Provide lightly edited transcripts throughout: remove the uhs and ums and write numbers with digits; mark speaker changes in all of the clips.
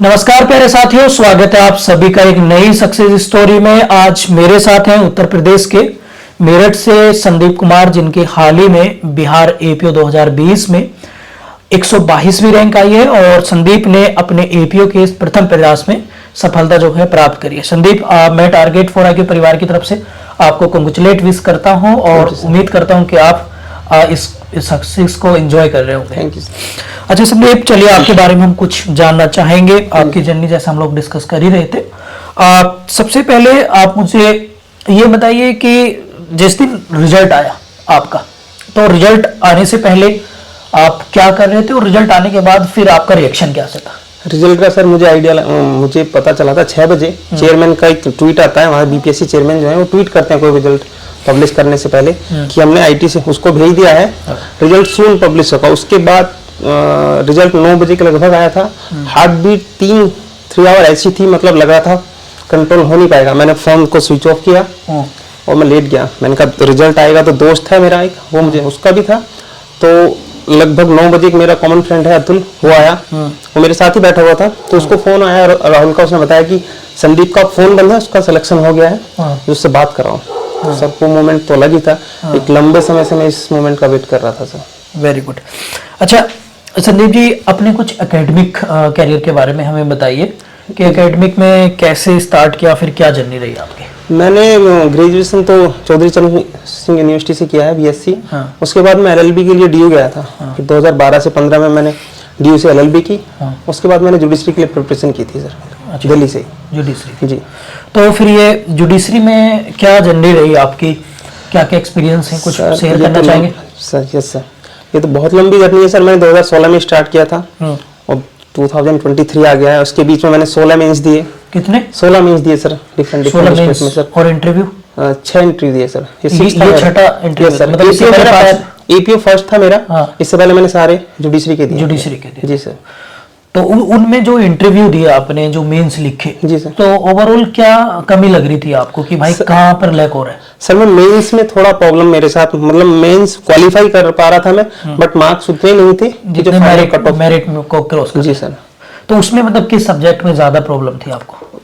Speaker 1: नमस्कार प्यारे साथियों, स्वागत है आप सभी का एक नई सक्सेस स्टोरी में। आज मेरे साथ हैं उत्तर प्रदेश के मेरठ से संदीप कुमार, जिनके हाल ही में बिहार एपीओ 2020 में 122वीं रैंक आई है और संदीप ने अपने एपीओ के प्रथम प्रयास में सफलता जो है प्राप्त करी है। संदीप, मैं टारगेट फॉर आईक्यू परिवार की तरफ से आपको कंग्रेचुलेट विश करता हूं और उम्मीद करता हूं कि आप इस सक्सेस को एंजॉय कर रहे होंगे।
Speaker 2: Thank you.
Speaker 1: अच्छा संदीप, चलिए आपके बारे में हम कुछ जानना चाहेंगे, आपकी जर्नी जैसे हम लोग डिस्कस कर ही रहे थे। सबसे पहले आप मुझे ये बताइए कि जिस दिन रिजल्ट आया आपका, तो रिजल्ट आने से पहले आप क्या कर रहे थे और रिजल्ट आने के बाद फिर आपका रिएक्शन कैसे था?
Speaker 2: रिजल्ट का सर मुझे पता चला था 6 बजे। चेयरमैन का एक ट्वीट आता है, वहाँ बीपीएससी चेयरमैन जो है वो ट्वीट करते हैं कोई रिजल्ट पब्लिश करने से पहले कि हमने आईटी से उसको भेज दिया है, रिजल्ट सून पब्लिश होगा। उसके बाद रिजल्ट 9 बजे के लगभग आया था। हार्ट बीट 3 आवर ऐसी थी, मतलब लग रहा था कंट्रोल हो नहीं पाएगा। मैंने फोन को स्विच ऑफ किया और मैं लेट गया। मैंने कहा रिजल्ट आएगा, तो दोस्त है मेरा एक, वो मुझे उसका भी था, तो लगभग 9 बजे मेरा कॉमन फ्रेंड है अतुल, वो आया, वो मेरे साथ ही बैठा हुआ था। तो उसको फोन आया राहुल का, उसने बताया कि संदीप का फोन बंद है, उसका सिलेक्शन हो गया है, उससे बात कर रहा हूँ। सर वो मोमेंट तो अलग ही था। एक लंबे समय से मैं इस मोमेंट का वेट कर रहा था सर।
Speaker 1: Very good. अच्छा संदीप जी, अपने कुछ एकेडमिक कैरियर के बारे में हमें बताइए कि एकेडमिक में कैसे स्टार्ट किया, फिर क्या जर्नी रही आपकी?
Speaker 2: मैंने ग्रेजुएशन तो चौधरी चरण सिंह यूनिवर्सिटी से किया है, बीएससी। उसके बाद मैं एलएलबी के लिए डीयू गया था। फिर 2012 से 15 में मैंने डीयू से एलएलबी की। उसके बाद मैंने जुडिशरी के लिए प्रिपरेशन की थी सर, दिल्ली से।
Speaker 1: जुडिशरी
Speaker 2: जी।
Speaker 1: तो फिर ये जुडिशरी में क्या जर्नी रही आपकी, क्या क्या एक्सपीरियंस है, कुछ शेयर करना चाहेंगे?
Speaker 2: सर यस सर, ये तो बहुत लंबी जर्नी है सर। मैंने 2016 में स्टार्ट किया था और 2023 आ गया है। उसके बीच में मैंने 16 मेंस दिए।
Speaker 1: कितने?
Speaker 2: 16 मेंस दिए सर, डिफरेंट स्टेट्स में सर।
Speaker 1: और इंटरव्यू
Speaker 2: 6 इंटरव्यू दिए सर।
Speaker 1: ये छठा इंटरव्यू
Speaker 2: सर, मतलब एपीओ फर्स्ट था मेरा। इससे पहले मैंने सारे जुडिशरी के दिए। जी सर।
Speaker 1: तो उनमें जो इंटरव्यू दिए आपने, जो मेंस लिखे,
Speaker 2: जी सर,
Speaker 1: तो ओवरऑल क्या कमी लग रही थी आपको कि भाई कहाँ पर लैक हो रहा है?
Speaker 2: सर मैं मेंस में थोड़ा प्रॉब्लम मेरे साथ, मतलब मेंस क्वालिफाई कर पा रहा था मैं, बट मार्क्स उतने नहीं थे
Speaker 1: जो मेरिट को क्रॉस कर।
Speaker 2: जी सर।
Speaker 1: तो उसमें मतलब किस सब्जेक्ट में ज्यादा प्रॉब्लम थी आपको?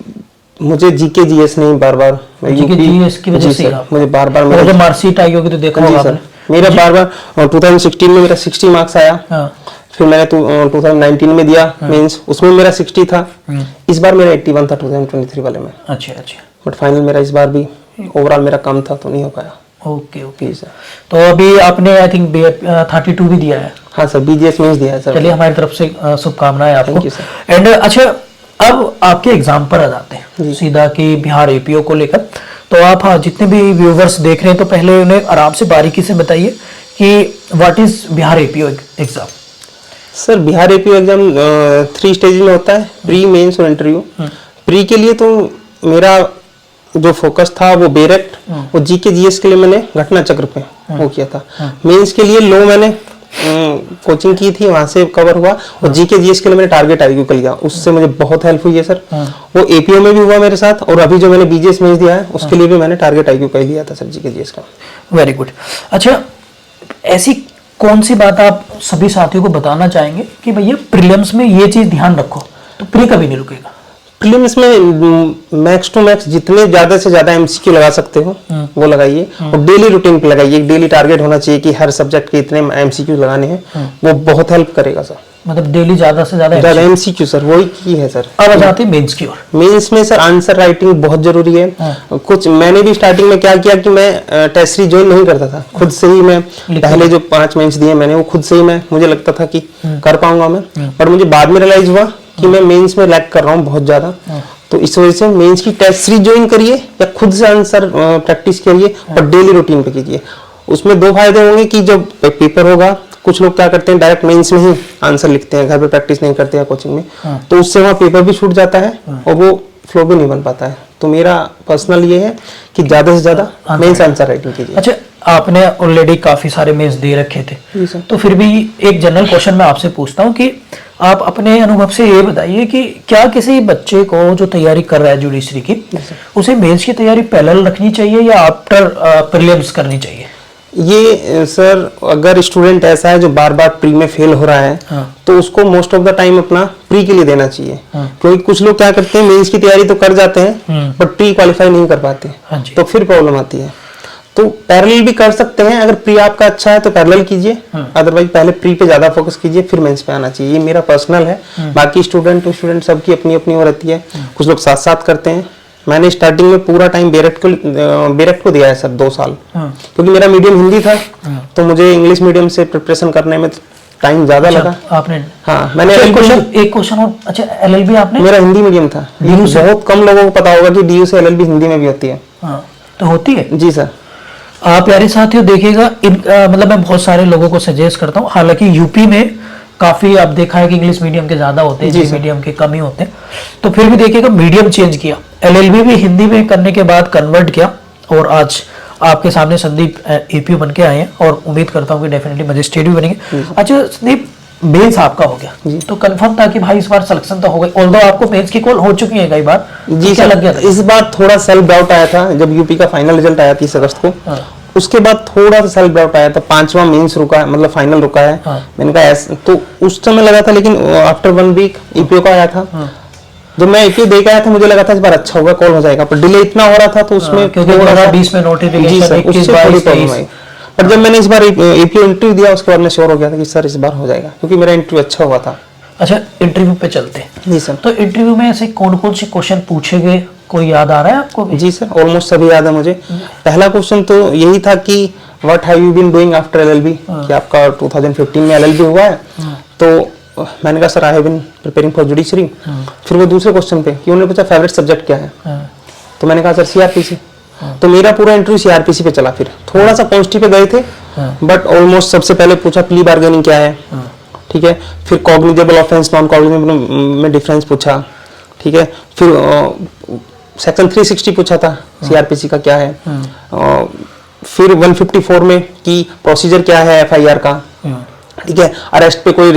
Speaker 2: मुझे जीके जीएस नहीं, बार बार
Speaker 1: जीके जीएस की वजह से
Speaker 2: मुझे बार बार
Speaker 1: मेरा जब मार्कशीट आई होगी तो देखा होगा आपने,
Speaker 2: मेरा बार बार 2016 में मेरा 60 मार्क्स आया। फिर मैंने 2019 में दिया मेंस, उसमें मेरा 60 था। इस बार मेरा 81 था 2023 वाले में।
Speaker 1: अच्छा।
Speaker 2: बट फाइनल मेरा इस बार भी ओवरऑल मेरा कम था, तो नहीं हो पाया।
Speaker 1: Okay sir. तो अभी आपने आई थिंक 32 भी दिया है?
Speaker 2: हाँ सर, बीजीएस मेंस दिया है सर।
Speaker 1: चलिए हमारी तरफ से शुभकामनाएं आपको। एंड अच्छा, अब आपके एग्जाम पर आ जाते हैं सीधा कि बिहार एपीओ को लेकर। तो आप जितने भी व्यूवर्स देख रहे हैं, तो पहले उन्हें आराम से बारीकी से बताइए कि what is Bihar APO exam? Sir
Speaker 2: Bihar APO exam 3 stage में होता है, प्री, मेंस और इंटरव्यू। प्री के लिए तो मेरा जो फोकस था वो बेरेक्ट और जीके जीएस के लिए मैंने घटना चक्र पे वो किया था। मेंस के लिए लो मैंने कोचिंग की थी, वहां से कवर हुआ। और जीके जीएस के लिए मैंने टारगेट आईक्यू का लिया, उससे मुझे बहुत हेल्प हुई है सर। वो एपीओ में भी हुआ मेरे साथ, और अभी जो मैंने बीजीएस मेंस दिया है उसके लिए भी मैंने टारगेट आईक्यू का लिया था सर, जीके जीएस का। Very good. अच्छा, ऐसी कौन सी बात आप सभी साथियों को बताना चाहेंगे कि भैया प्रीलिम्स में ये चीज ध्यान रखो, तो प्री कभी नहीं रुकेगा? प्रीलिम्स में मैक्स टू मैक्स जितने ज्यादा से ज्यादा एमसीक्यू लगा सकते हो वो लगाइए, और डेली रूटीन पे लगाइए। एक डेली टारगेट होना चाहिए कि हर सब्जेक्ट के इतने एमसीक्यू लगाने हैं, वो बहुत हेल्प करेगा सर।
Speaker 1: मतलब डेली ज्यादा से ज्यादा
Speaker 2: एमसीक्यू सर, वही की है सर।
Speaker 1: अब आ जाते हैं मेंस की ओर।
Speaker 2: मेंस में सर आंसर राइटिंग बहुत जरूरी है। कुछ मैंने भी स्टार्टिंग में क्या किया कि मैं टेस्ट सीरीज ज्वाइन नहीं करता था, खुद से ही मैं पहले जो 5 मेंस दिए मैंने, वो खुद से ही मुझे लगता था कि कर पाऊंगा मैं, पर मुझे बाद में रियलाइज हुआ कि मैं मेंस में लैग कर रहा हूँ बहुत ज्यादा। तो इस वजह से मेंस की टेस्ट सीरीज ज्वाइन करिए या खुद से आंसर प्रैक्टिस करिए, और डेली रूटीन पे कीजिए। उसमें 2 फायदे होंगे कि जब पेपर होगा, कुछ लोग क्या करते हैं डायरेक्ट मेंस में ही आंसर लिखते हैं, घर पे प्रैक्टिस नहीं करते हैं कोचिंग में, तो उससे वहाँ पेपर भी छूट जाता है और वो फ्लो भी नहीं बन पाता है। तो मेरा पर्सनल ये है कि ज्यादा से ज्यादा मेंस आंसर राइटिंग कीजिए।
Speaker 1: अच्छा, आपने ऑलरेडी काफी सारे मेंस दे रखे थे, तो फिर भी एक जनरल क्वेश्चन मैं आपसे पूछता हूँ कि आप अपने अनुभव से ये बताइए कि क्या किसी बच्चे को जो तैयारी कर रहा है जुडिशरी की, उसे मेंस की तैयारी पैरेलल रखनी चाहिए या आफ्टर प्रीलिम्स करनी चाहिए?
Speaker 2: ये सर अगर स्टूडेंट ऐसा है जो बार बार प्री में फेल हो रहा है,
Speaker 1: हाँ।
Speaker 2: तो उसको मोस्ट ऑफ द टाइम अपना प्री के लिए देना चाहिए। क्योंकि कुछ लोग क्या करते हैं, मेंस की तैयारी तो कर जाते हैं बट प्री क्वालिफाई नहीं कर पाते,
Speaker 1: हाँ जी।
Speaker 2: तो फिर प्रॉब्लम आती है। तो पैरेलल भी कर सकते हैं, अगर प्री आपका अच्छा है तो पैरेलल कीजिए, अदरवाइज पहले प्री पे ज्यादा फोकस कीजिए फिर मेंस पे आना चाहिए। ये मेरा पर्सनल है, बाकी स्टूडेंट सबकी अपनी अपनी वो रहती है। कुछ लोग साथ साथ करते हैं। मैंने स्टार्टिंग में पूरा टाइम बेरेक्ट को दिया है सर 2 साल, क्योंकि मेरा मीडियम हिंदी था, तो मुझे इंग्लिश मीडियम से प्रिपरेशन करने में टाइम ज्यादा लगा।
Speaker 1: आपने
Speaker 2: हाँ, मैंने
Speaker 1: एक क्वेश्चन और, अच्छा एलएलबी आपने?
Speaker 2: मेरा हिंदी मीडियम था। बहुत कम लोगों को पता होगा कि डीयू से एलएलबी हिंदी में भी होती है।
Speaker 1: हाँ, तो होती है
Speaker 2: जी सर।
Speaker 1: प्यारे साथियों देखिएगा, मतलब मैं बहुत सारे लोगों को सजेस्ट करता हूँ, हालांकि यूपी में काफी आप देखा है कि इंग्लिश मीडियम के ज्यादा होते हैं, जी मीडियम के कम ही होते हैं, तो फिर भी देखिएगा मीडियम चेंज किया, एलएलबी भी हिंदी में करने के बाद कन्वर्ट किया, और आज आपके सामने संदीप एपीओ बन के आए हैं, और उम्मीद करता हूँ कि डेफिनेटली मजिस्ट्रेट भी बनेंगे। अच्छा संदीप, मेंस आपका हो गया तो कंफर्म था कि भाई इस बार सिलेक्शन तो हो गई, ऑल्दो आपको मेंस की कॉल हो चुकी है कई बार,
Speaker 2: जी
Speaker 1: क्या
Speaker 2: सर,
Speaker 1: लग गया था?
Speaker 2: इस बार थोड़ा सेल्फ डाउट आया था जब यूपी का फाइनल रिजल्ट आया 30 अगस्त को। उसके बाद थोड़ा सा सेल्फ डाउट आया था, 5वां मेंस रुका है, मतलब फाइनल रुका है। मैंने कहा ऐसा, तो उस समय लगा था, लेकिन आफ्टर 1 वीक ईपीओ का आया था। जब मैं ईपीओ देख आया था मुझे लगा था इस बार अच्छा होगा, कॉल हो जाएगा, पर डिले इतना हो रहा था तो उसमें
Speaker 1: क्योंकि 2020 में नोटिफिकेशन 21-22
Speaker 2: पर जब मैंने इस बार ईपीओ इंटरव्यू दिया उसके बाद मैं श्योर हो गया था कि सर इस बार हो जाएगा, क्योंकि मेरा इंटरव्यू अच्छा हुआ था।
Speaker 1: अच्छा, इंटरव्यू पे चलते हैं।
Speaker 2: जी सर।
Speaker 1: तो इंटरव्यू में ऐसे कौन कौन से क्वेश्चन पूछे गए, कोई याद आ रहा है आपको भी?
Speaker 2: जी सर, ऑलमोस्ट सभी याद है मुझे। पहला क्वेश्चन तो यही था कि what have you been doing after LLB, कि आपका 2015 में एलएलबी हुआ है। तो मैंने कहा sir I have been preparing for judiciary. फिर वो दूसरे क्वेश्चन पे कि उन्होंने पूछा फेवरेट सब्जेक्ट क्या है, तो मैंने कहा सर सीआरपीसी। तो मेरा पूरा इंटरव्यू सीआरपीसी पे चला। फिर थोड़ा सा पॉजिटिव पे गए थे, बट ऑलमोस्ट सबसे पहले पूछा प्ली बार्गेनिंग क्या है, ठीक है। फिर कॉग्निजेबल ऑफेंस नॉन कॉग्निजेबल में डिफरेंस पूछा, ठीक है। फिर सेक्शन 360 पूछा था सीआरपीसी का क्या है। फिर 154 में कि प्रोसीजर क्या है एफआईआर का, ठीक है। अरेस्ट पे कोई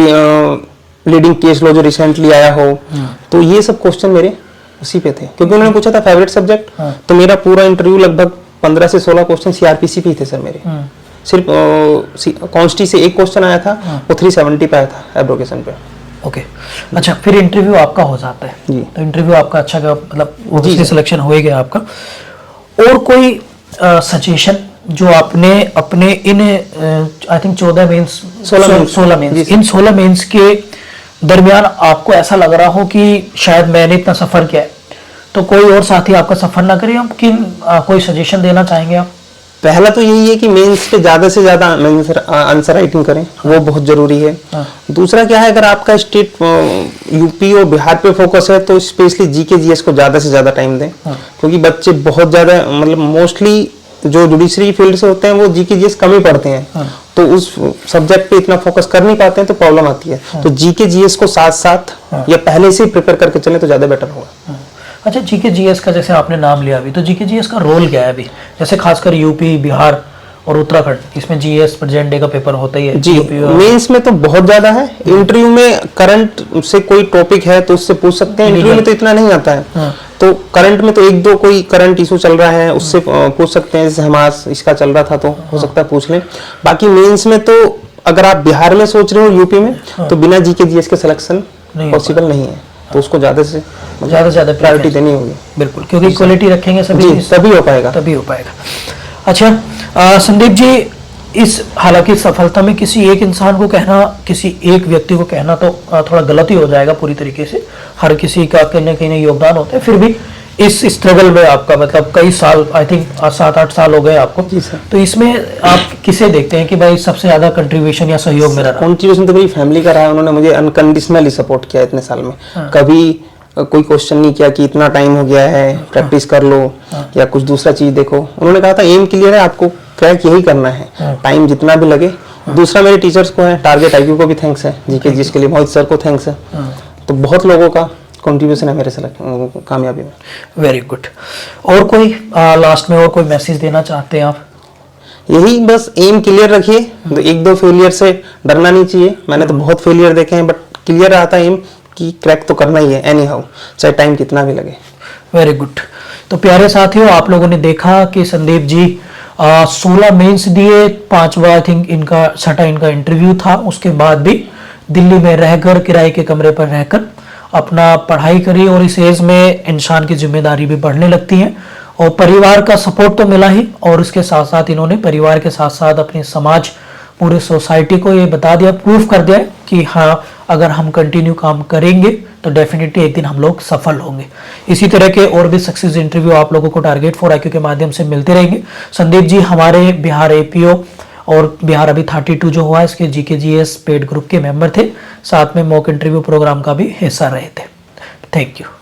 Speaker 2: लीडिंग केस लो जो रिसेंटली आया हो, तो ये सब क्वेश्चन मेरे उसी पे थे, क्योंकि उन्होंने पूछा था फेवरेट सब्जेक्ट। तो मेरा पूरा इंटरव्यू लगभग 15 से 16 क्वेश्चन सीआरपीसी पे ही थे सर मेरे। सिर्फ कॉन्स्टी से एक क्वेश्चन आया था, वो 370 पे आया था एब्रोगेशन पे।
Speaker 1: ओके, अच्छा फिर इंटरव्यू आपका हो जाता है
Speaker 2: जी।
Speaker 1: तो इंटरव्यू आपका अच्छा गया, मतलब ऑब्वियसली सिलेक्शन हो ही गया आपका। और कोई सजेशन जो आपने अपने इन आई थिंक 14 मेंस 16 मेंस, इन 16 मेंस के दरमियान आपको ऐसा लग रहा हो कि शायद मैंने इतना सफर किया है तो कोई और साथी आपका सफर ना करे, आप किन कोई सजेशन देना चाहेंगे आप?
Speaker 2: पहला तो यही है कि मेंस पे ज्यादा से ज्यादा आंसर राइटिंग करें, वो बहुत जरूरी है। दूसरा क्या है, अगर आपका स्टेट यूपी और बिहार पे फोकस है तो स्पेशली जीके जीएस को ज्यादा से ज्यादा टाइम दें, क्योंकि बच्चे बहुत ज्यादा, मतलब मोस्टली जो जुडिशरी फील्ड से होते हैं वो जीके जीएस कम ही पढ़ते हैं, तो उस सब्जेक्ट पे इतना फोकस कर नहीं पाते हैं, तो प्रॉब्लम आती है। तो जीके जीएस को साथ साथ या पहले से ही प्रिपेयर करके चले तो ज्यादा बेटर होगा।
Speaker 1: अच्छा, जीके जीएस का जैसे आपने नाम लिया अभी, तो जीके जीएस का रोल क्या है अभी, जैसे खासकर यूपी बिहार और उत्तराखंड, इसमें जीएस प्रेजेंट डे का पेपर होता ही है
Speaker 2: जी। मेंस में तो बहुत ज्यादा है, इंटरव्यू में करंट से कोई टॉपिक है तो उससे पूछ सकते हैं, इंटरव्यू में तो इतना नहीं आता है। तो करंट में तो एक दो कोई करंट इशू चल रहा है उससे पूछ सकते हैं, जैसे हमास इसका चल रहा था तो हो सकता है पूछ लें। बाकी मेंस में तो अगर आप बिहार में सोच रहे हो यूपी में, तो बिना जीके जीएस के सिलेक्शन पॉसिबल नहीं है, तो उसको ज्यादा से ज्यादा प्रायोरिटी देनी होगी।
Speaker 1: बिल्कुल, क्योंकि क्वालिटी रखेंगे सभी
Speaker 2: तभी हो पाएगा,
Speaker 1: तभी हो पाएगा। अच्छा संदीप जी, इस हालांकि सफलता में किसी एक इंसान को कहना, किसी एक व्यक्ति को कहना तो थोड़ा गलत ही हो जाएगा पूरी तरीके से, हर किसी का कहीं ना कहीं योगदान होता है, फिर भी इस स्ट्रगल में आपका मतलब कई साल, आई थिंक 7-8 साल हो गए आपको, तो इसमें आप किसे देखते हैं कि भाई सबसे ज्यादा कंट्रीब्यूशन या सहयोग मेरा रहा?
Speaker 2: कंट्रीब्यूशन तो मेरी फैमिली का रहा, उन्होंने मुझे अनकंडीशनली सपोर्ट किया इतने साल में। कभी कोई क्वेश्चन नहीं किया कि इतना टाइम हो गया है प्रैक्टिस कर लो या कुछ दूसरा चीज देखो। उन्होंने कहा था एम क्लियर है, आपको क्रैक यही करना है, टाइम जितना भी लगे। दूसरा मेरे टीचर्स को है, टारगेट आईक्यू को भी थैंक्स है, जीके जीएस के लिए मोहित सर को थैंक्स है। तो बहुत लोगों का कंट्रीब्यूशन है मेरे कामयाबी में।
Speaker 1: Very good. और कोई लास्ट में और कोई मैसेज देना चाहते हैं आप?
Speaker 2: यही बस, एम क्लियर रखिए, तो 1-2 फेलियर से डरना नहीं चाहिए। मैंने तो बहुत फेलियर देखे हैं, बट क्लियर आता है एम कि क्रैक तो करना ही है एनी हाउ, चाहे टाइम कितना भी लगे।
Speaker 1: Very good. तो प्यारे साथियों, आप लोगों ने देखा कि संदीप जी 16 मेंस दिए, 5वां आई थिंक इनका छठा इनका इंटरव्यू था। उसके बाद भी दिल्ली में रहकर, किराए के कमरे पर रहकर अपना पढ़ाई करी। और इस एज में इंसान की जिम्मेदारी भी बढ़ने लगती है और परिवार का सपोर्ट तो मिला ही, और उसके साथ साथ इन्होंने परिवार के साथ साथ अपने समाज, पूरे सोसाइटी को ये बता दिया, प्रूफ कर दिया कि हाँ, अगर हम कंटिन्यू काम करेंगे तो डेफिनेटली एक दिन हम लोग सफल होंगे। इसी तरह के और भी सक्सेस इंटरव्यू आप लोगों को टारगेट फॉर IQ के माध्यम से मिलते रहेंगे। संदीप जी हमारे बिहार APO और बिहार अभी 32 जो हुआ इसके GKGS पेड ग्रुप के मेंबर थे, साथ में मॉक इंटरव्यू प्रोग्राम का भी हिस्सा रहे थे। Thank you.